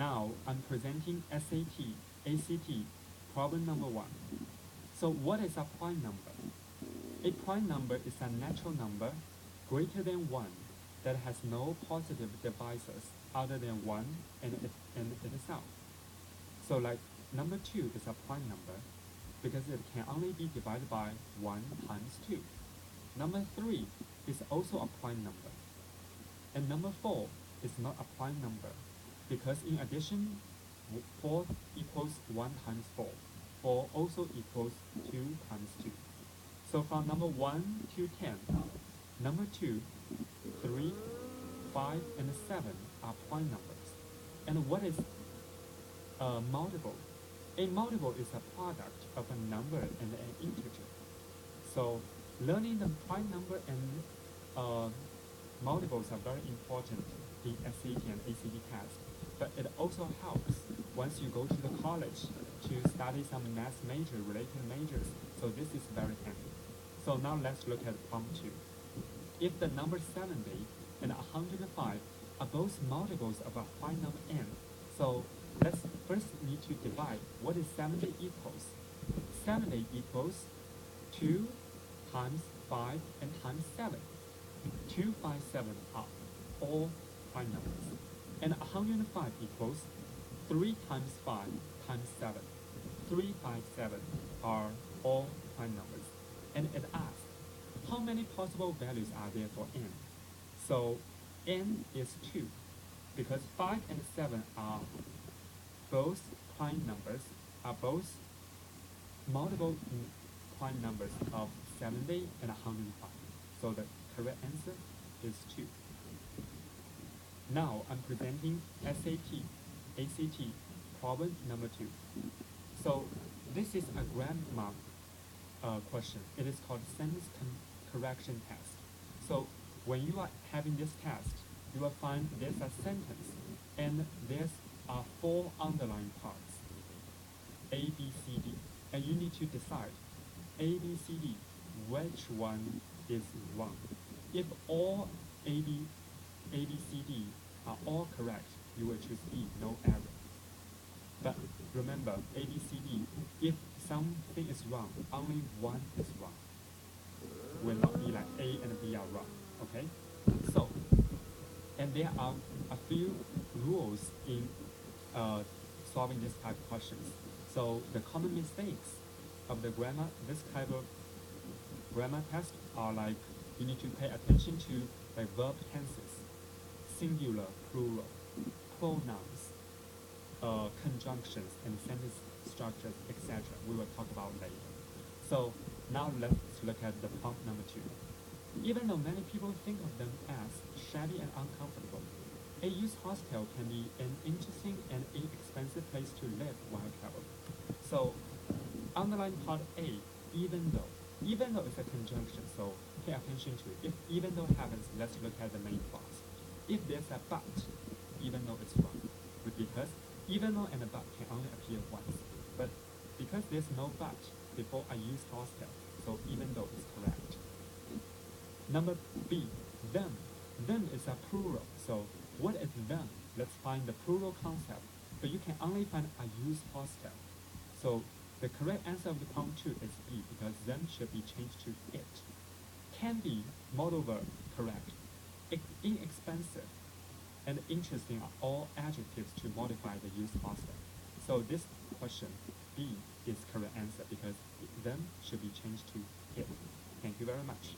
Now I'm presenting SAT, ACT, problem number 1. So what is a prime number? A prime number is a natural number greater than 1 that has no positive divisors other than 1 and itself. So like number 2 is a prime number because it can only be divided by 1 times 2. Number 3 is also a prime number. And number 4 is not a prime number because in addition 4 equals 1 times 4. 4 also equals 2 times 2. So from number 1 to 10, number 2, 3, 5, and 7 are prime numbers. And what is a multiple? A multiple is a product of a number and an integer. So learning the prime number and multiples are very important in SAT and ACT tests. But it also helps once you go to the college to study some math major, related majors. So this is very handy. So now let's look at problem 2. If the number 70 and 105 are both multiples of a prime number n, so let's first need to divide. What is 70 equals? 70 equals 2 times 5 and times 7. 2, 5, 7 are all prime numbers. And 105 equals 3 times 5 times 7. 3, 5, 7 are all prime numbers. And it asks, how many possible values are there for n? So n is 2, because 5 and 7 are both prime numbers, are both multiple prime numbers of 70 and 105. So the correct answer is 2. Now I'm presenting SAT, ACT, problem number 2. So this is a grammar question. It is called sentence correction test. So when you are having this test, you will find there's a sentence and there's 4 underlined parts, A, B, C, D. And you need to decide, A, B, C, D, which one is wrong. If all A, B, C, D are all correct, you will choose B, no error. But remember, A, B, C, D, if something is wrong, only one is wrong. Will not be like A and B are wrong, okay? So, and there are a few rules in solving this type of questions. So the common mistakes of the grammar, this type of grammar test are like, you need to pay attention to like verb tenses, singular, plural, pronouns, conjunctions, and sentence structures, etc. We will talk about later. So now let's look at the prompt number 2. Even though many people think of them as shabby and uncomfortable, a used hostel can be an interesting and inexpensive place to live while traveling. So underline part A, even though. Even though it's a conjunction, so pay attention to it. If even though happens, let's look at the main clause. If there's a but, even though it's wrong. Because even though and a but can only appear once. But because there's no but before I use hostel, so even though is correct. Number B, them. Them is a plural, so what is them? Let's find the plural concept. But you can only find a used hostel. So the correct answer of the prompt 2 is B, because them should be changed to it. Can be, modal verb, correct. Inexpensive and interesting are all adjectives to modify the used hostel. So this question, B, is correct answer because them should be changed to it. Thank you very much.